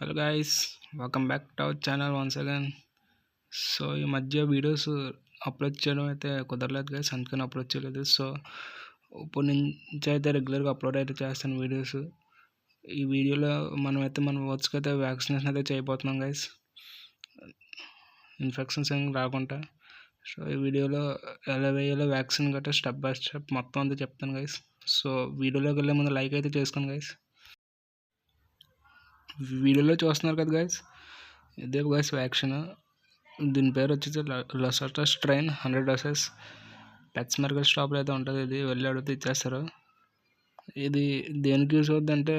Hello guys, welcome back to our channel once again. So ఈ మధ్య videos upload చేయడం అయితే కుదరలేదు గైస్, అందుకని అప్లోడ్ చేయలేదు. సో ఇప్పుడు నుంచి అయితే రెగ్యులర్గా అప్లోడ్ అయితే చేస్తాను వీడియోస్. ఈ వీడియోలో మనమైతే మన వర్క్స్కి అయితే వ్యాక్సినేషన్ అయితే చేయబోతున్నాం గైస్, ఇన్ఫెక్షన్స్ ఏం రాకుండా. సో ఈ వీడియోలో ఎలా వేయాలో వ్యాక్సిన్ గట్రా స్టెప్ బై స్టెప్ మొత్తం అంతా చెప్తాను గైస్. సో వీడియోలోకి వెళ్ళే ముందు లైక్ అయితే చేసుకోండి గైస్. వీడియోలో చూస్తున్నారు కదా గైస్, ఇదే గైస్ వ్యాక్సిన్. దీని పేరు వచ్చేసి లసోటా స్ట్రెయిన్ 100 డోసెస్. పెట్స్ మెడికల్ షాప్లో అయితే ఉంటుంది. ఇది వెళ్ళి అడిగితే ఇచ్చేస్తారు. ఇది దేనికి యూస్ అవుతుంది అంటే,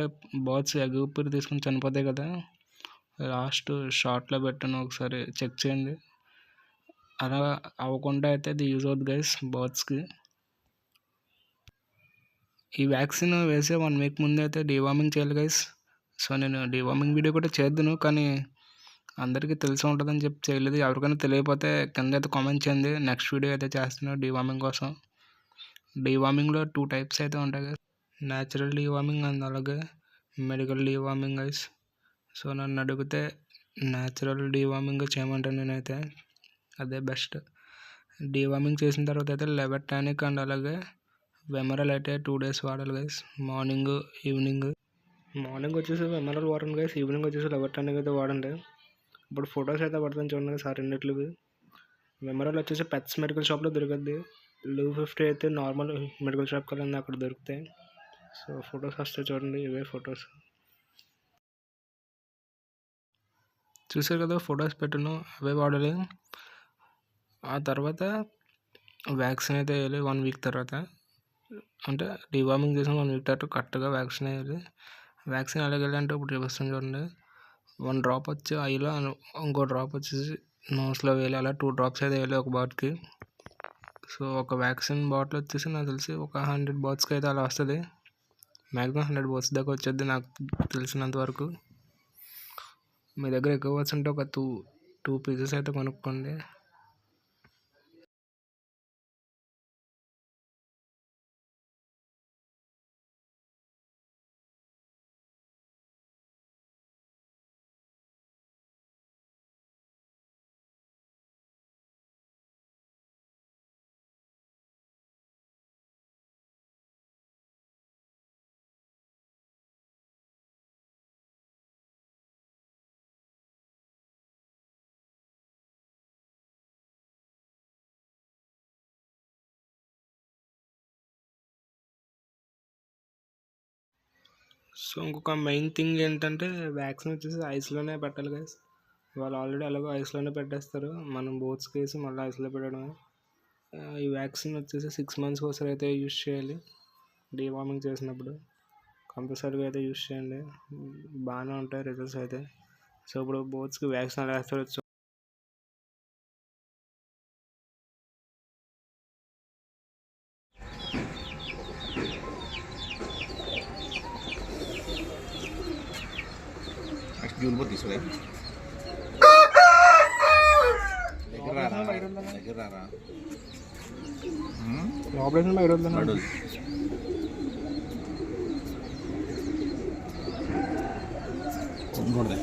బర్డ్స్ ఎగ్ ఊపిరి తీసుకుని చనిపోతాయి కదా, లాస్ట్ షార్ట్లో పెట్టాను, ఒకసారి చెక్ చేయండి. అలా అవ్వకుండా అయితే ఇది యూజ్ అవుతుంది గైస్ బర్డ్స్కి. ఈ వ్యాక్సిన్ వేసే 1 వీక్ ముందు అయితే డీవార్మింగ్ చేయాలి గైస్. సో నేను డీవార్మింగ్ వీడియో కూడా చేద్దాను, కానీ అందరికీ తెలిసి ఉంటుందని చెప్పి చేయలేదు. ఎవరికైనా తెలియకపోతే కింద అయితే కామెంట్ చేయండి. నెక్స్ట్ వీడియో అయితే చేస్తున్నాను డీవార్మింగ్ కోసం. డీవార్మింగ్లో 2 టైప్స్ అయితే ఉంటాయి గైస్, న్యాచురల్ డీవార్మింగ్ అండ్ అలాగే మెడికల్ డీవార్మింగ్ గైస్. సో నన్ను అడిగితే న్యాచురల్ డీవార్మింగ్ చేయమంటాను నేనైతే, అదే బెస్ట్. డీవార్మింగ్ చేసిన తర్వాత అయితే లెవర్ టానిక్ అండ్ అలాగే వెమరల్ అయితే 2 days వాడాలి గైస్, మార్నింగ్ ఈవినింగ్. మార్నింగ్ వచ్చేసి వెమరల్ వాడండి గైస్, ఈవినింగ్ వచ్చేసి లెవర్ టానిక్ అయితే వాడండి. ఇప్పుడు ఫొటోస్ అయితే పడతాను చూడండి సార్ రెండిట్లవి. వెమరల్ వచ్చేసి పెట్స్ మెడికల్ షాప్లో దొరుకుద్ది. లివ్ 50 అయితే నార్మల్ మెడికల్ షాప్కి వెళ్ళండి, అక్కడ దొరుకుతాయి. సో ఫొటోస్ వస్తే చూడండి, ఇవే ఫొటోస్. చూసారు కదా, ఫొటోస్ పెట్టాను, అవే వాడాలి. ఆ తర్వాత వ్యాక్సిన్ అయితే వేయాలి 1 వీక్ తర్వాత. అంటే డివార్మింగ్ చేసిన 1 వీక్ తర్వాత కరెక్ట్గా వ్యాక్సిన్ వేయాలి. వ్యాక్సిన్ ఎలాగ వెళ్ళాలంటే ఇప్పుడు చూపిస్తాను చూడండి. 1 డ్రాప్ వచ్చి ఐలో, ఇంకో డ్రాప్ వచ్చేసి నోస్లో వేయాలి. అలా 2 drops అయితే వేయాలి ఒక బాట్కి. సో ఒక వ్యాక్సిన్ బాటిల్ వచ్చేసి నాకు తెలిసి ఒక 100 బాట్స్కి అయితే అలా వస్తుంది. మ్యాక్సిమం 100 బాట్స్ దాకా వచ్చేది నాకు తెలిసినంత వరకు. మీ దగ్గర ఎక్కువ బాట్స్ ఉంటే ఒక టూ పీసెస్ అయితే కొనుక్కోండి. సో ఇంకొక మెయిన్ థింగ్ ఏంటంటే, వ్యాక్సిన్ వచ్చేసి ఐస్లోనే పెట్టాలి గైస్. వాళ్ళు ఆల్రెడీ అలాగో ఐస్లోనే పెట్టేస్తారు, మనం బోట్స్కి వేసి మళ్ళీ ఐస్లో పెట్టడం. ఈ వ్యాక్సిన్ వచ్చేసి 6 months ఒకసారి అయితే యూజ్ చేయాలి. డీవార్మింగ్ చేసినప్పుడు కంపల్సరీగా అయితే యూజ్ చేయండి, బాగానే ఉంటాయి రిజల్ట్స్ అయితే. సో ఇప్పుడు బోట్స్కి వ్యాక్సిన్ ఎలా వేస్తారో జూల్బో తీసుకురా దగ్గర రారా ఆపరేషన్ బయట ఇంకోటిదే.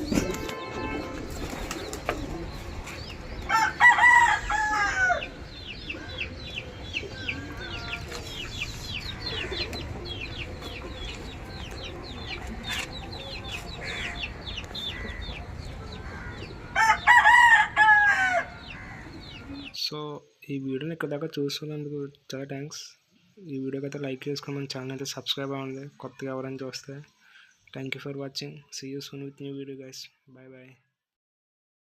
సో ఈ వీడియోని ఇక్కడ దాకా చూస్తున్నందుకు చాలా థ్యాంక్స్. ఈ వీడియోకి అయితే లైక్ చేసుకుని మన ఛానల్ అయితే సబ్స్క్రైబ్ అవ్వండి, కొత్తగా ఎవరైనా చూస్తే. Thank you for watching. See you soon with new video guys. Bye bye.